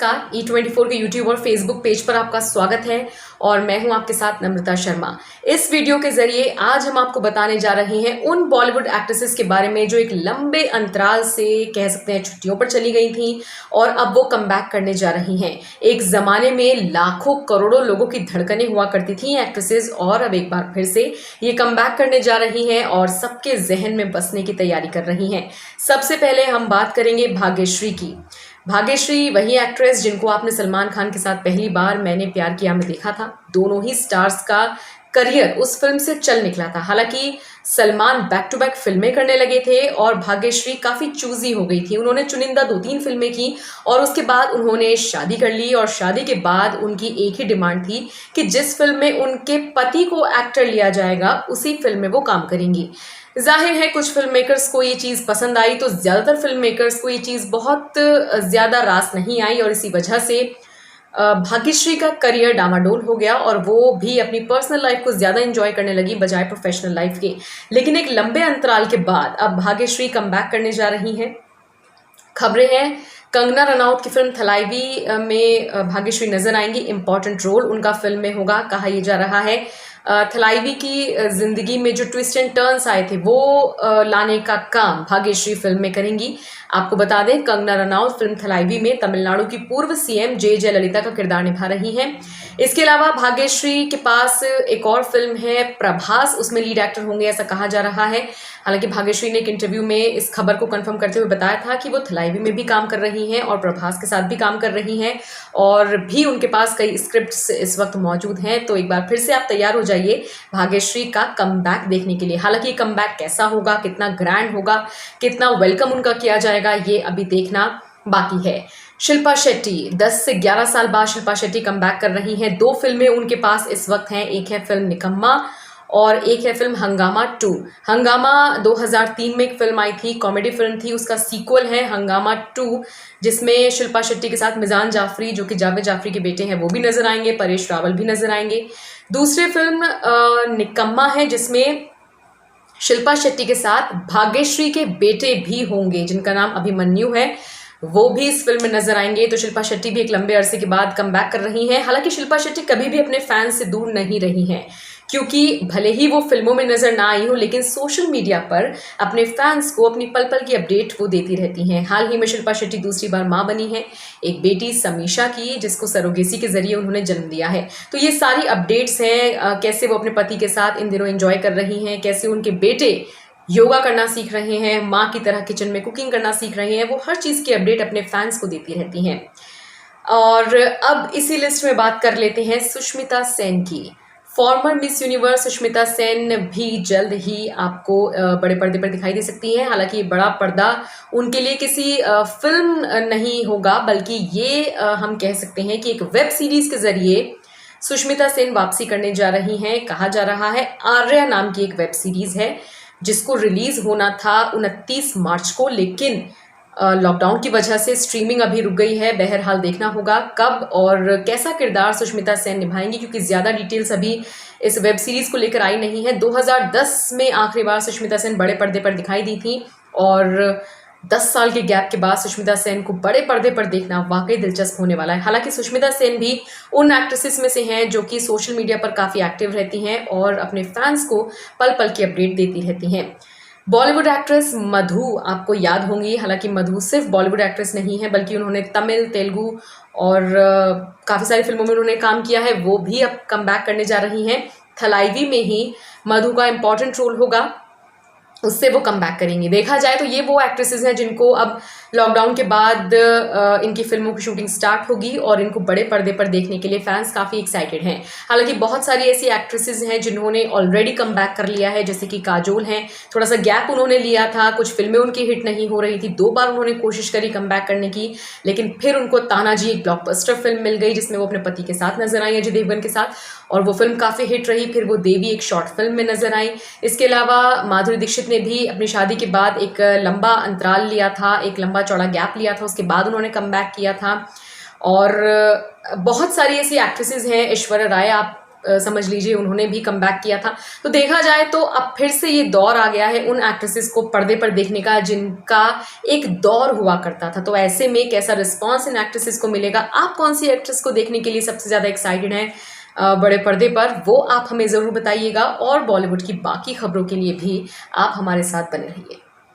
नमस्कार। E24 के YouTube और फेसबुक पेज पर आपका स्वागत है और मैं हूं आपके साथ नम्रता शर्मा। इस वीडियो के जरिए आज हम आपको बताने जा रहे हैं उन बॉलीवुड एक्ट्रेसेस के बारे में जो एक लंबे अंतराल से कह सकते हैं छुट्टियों पर चली गई थी और अब वो कमबैक करने जा रही हैं। एक जमाने में लाखों करोड़ों लोगों की धड़कनें हुआ करती थी एक्ट्रेसेस और अब एक बार फिर से ये कमबैक करने जा रही हैं और सबके जहन में बसने की तैयारी कर रही हैं। सबसे पहले हम बात करेंगे भाग्यश्री की। भाग्यश्री वही एक्ट्रेस जिनको आपने सलमान खान के साथ पहली बार मैंने प्यार किया में देखा था। दोनों ही स्टार्स का करियर उस फिल्म से चल निकला था। हालांकि सलमान बैक टू बैक फिल्में करने लगे थे और भाग्यश्री काफी चूजी हो गई थी। उन्होंने चुनिंदा 2-3 फिल्में की और उसके बाद उन्होंने शादी कर ली और शादी के बाद उनकी एक ही डिमांड थी कि जिस फिल्म में उनके पति को एक्टर लिया जाएगा उसी फिल्म में वो काम करेंगी। जाहिर है कुछ फिल्म मेकर्स को ये चीज़ पसंद आई तो ज़्यादातर फिल्म मेकर्स को ये चीज़ बहुत ज़्यादा रास नहीं आई और इसी वजह से भाग्यश्री का करियर डामाडोल हो गया और वो भी अपनी पर्सनल लाइफ को ज़्यादा एंजॉय करने लगी बजाय प्रोफेशनल लाइफ के। लेकिन एक लंबे अंतराल के बाद अब भाग्यश्री कमबैक करने जा रही हैं। खबरें हैं कंगना रनौत की फिल्म थलाइवी में भाग्यश्री नजर आएंगी। इंपॉर्टेंट रोल उनका फिल्म में होगा। कहा यह जा रहा है थलाइवी की जिंदगी में जो ट्विस्ट एंड टर्न्स आए थे वो लाने का काम भाग्यश्री फिल्म में करेंगी। आपको बता दें कंगना रनौत फिल्म थलाइवी में तमिलनाडु की पूर्व सीएम जे जयललिता का किरदार निभा रही हैं। इसके अलावा भाग्यश्री के पास एक और फिल्म है प्रभास, उसमें लीड एक्टर होंगे ऐसा कहा जा रहा है। हालांकि भाग्यश्री ने एक इंटरव्यू में इस खबर को कंफर्म करते हुए बताया था कि वो थलाइवी में भी काम कर रही हैं और प्रभास के साथ भी काम कर रही हैं और भी उनके पास कई स्क्रिप्ट्स इस वक्त मौजूद हैं। तो एक बार फिर से आप तैयार हो जाइए भाग्यश्री का कमबैक देखने के लिए। हालांकि कमबैक कैसा होगा, कितना ग्रैंड होगा, कितना वेलकम उनका किया जाएगा, ये अभी देखना बाकी है। शिल्पा शेट्टी 10 से 11 साल बाद शिल्पा शेट्टी कमबैक कर रही हैं। 2 फिल्में उनके पास इस वक्त हैं। एक है फिल्म निकम्मा और एक है फिल्म हंगामा 2। हंगामा 2003 में एक फिल्म आई थी, कॉमेडी फिल्म थी। उसका सीक्वल है हंगामा 2 जिसमें शिल्पा शेट्टी के साथ मिजान जाफरी जो कि जावेद जाफरी के बेटे हैं वो भी नजर आएंगे, परेश रावल भी नजर आएंगे। दूसरी फिल्म निकम्मा है जिसमें शिल्पा शेट्टी के साथ भाग्यश्री के बेटे भी होंगे जिनका नाम अभिमन्यु है, वो भी इस फिल्म में नजर आएंगे। तो शिल्पा शेट्टी भी एक लंबे अरसे के बाद कमबैक कर रही हैं। हालांकि शिल्पा शेट्टी कभी भी अपने फैंस से दूर नहीं रही हैं क्योंकि भले ही वो फिल्मों में नजर ना आई हो लेकिन सोशल मीडिया पर अपने फैंस को अपनी पल पल की अपडेट वो देती रहती हैं। हाल ही में शिल्पा शेट्टी दूसरी बार मां बनी है, एक बेटी समीशा की जिसको सरोगेसी के जरिए उन्होंने जन्म दिया है। तो ये सारी अपडेट्स हैं कैसे वो अपने पति के साथ इन दिनों एंजॉय कर रही हैं, कैसे उनके बेटे योगा करना सीख रहे हैं, माँ की तरह किचन में कुकिंग करना सीख रहे हैं। वो हर चीज़ की अपडेट अपने फैंस को देती रहती हैं। और अब इसी लिस्ट में बात कर लेते हैं सुष्मिता सेन की। Farmer miss universe Sushmita Sen भी जल्द ही आपको बड़े पर्दे पर दिखाई दे सकती हैं। हालांकि बड़ा पर्दा उनके लिए किसी फिल्म नहीं होगा बल्कि ये हम कह सकते हैं कि एक वेब सीरीज के जरिए सुष्मिता सेन वापसी करने जा रही हैं। कहा जा रहा है आर्या नाम की एक वेब सीरीज है जिसको रिलीज होना था 29 मार्च को, लेकिन लॉकडाउन की वजह से स्ट्रीमिंग अभी रुक गई है। बहरहाल देखना होगा कब और कैसा किरदार सुष्मिता सेन निभाएंगी क्योंकि ज़्यादा डिटेल्स अभी इस वेब सीरीज को लेकर आई नहीं है। 2010 में आखिरी बार सुष्मिता सेन बड़े पर्दे पर दिखाई दी थी और 10 साल के गैप के बाद सुष्मिता सेन को बड़े पर्दे पर देखना वाकई दिलचस्प होने वाला है। हालांकि सुष्मिता सेन भी उन एक्ट्रेसेस में से हैं जो कि सोशल मीडिया पर काफ़ी एक्टिव रहती हैं और अपने फैंस को पल पल की अपडेट देती रहती हैं। बॉलीवुड एक्ट्रेस मधु आपको याद होंगी। हालांकि मधु सिर्फ बॉलीवुड एक्ट्रेस नहीं है बल्कि उन्होंने तमिल, तेलुगु और काफ़ी सारी फिल्मों में उन्होंने काम किया है। वो भी अब कमबैक करने जा रही हैं। थलाइवी में ही मधु का इंपॉर्टेंट रोल होगा, उससे वो कमबैक करेंगी। देखा जाए तो ये वो एक्ट्रेसेस हैं जिनको अब लॉकडाउन के बाद इनकी फिल्मों की शूटिंग स्टार्ट होगी और इनको बड़े पर्दे पर देखने के लिए फैंस काफ़ी एक्साइटेड हैं। हालांकि बहुत सारी ऐसी एक्ट्रेसेस हैं जिन्होंने ऑलरेडी कमबैक कर लिया है, जैसे कि काजोल हैं। थोड़ा सा गैप उन्होंने लिया था, कुछ फिल्में उनकी हिट नहीं हो रही थी, 2 बार उन्होंने कोशिश करी कमबैक करने की लेकिन फिर उनको तानाजी एक ब्लॉकबस्टर फिल्म मिल गई जिसमें वो अपने पति के साथ नजर आई, अजय देवगन के साथ, और वो फिल्म काफ़ी हिट रही। फिर वो देवी एक शॉर्ट फिल्म में नजर आई। इसके अलावा माधुरी दीक्षित ने भी अपनी शादी के बाद एक लंबा अंतराल लिया था, एक लंबा चौड़ा गैप लिया था, उसके बाद उन्होंने कमबैक किया था। और बहुत सारी ऐसी एक्ट्रेसेस हैं, ऐश्वर्या राय आप समझ लीजिए उन्होंने भी कमबैक किया था। तो देखा जाए तो अब फिर से ये दौर आ गया है उन एक्ट्रेसेस को पर्दे पर देखने का जिनका एक दौर हुआ करता था। तो ऐसे में कैसा रिस्पॉन्स इन एक्ट्रेसेस को मिलेगा, आप कौन सी एक्ट्रेस को देखने के लिए सबसे ज़्यादा एक्साइटेड हैं बड़े पर्दे पर, वो आप हमें ज़रूर बताइएगा। और बॉलीवुड की बाकी खबरों के लिए भी आप हमारे साथ बने रहिए।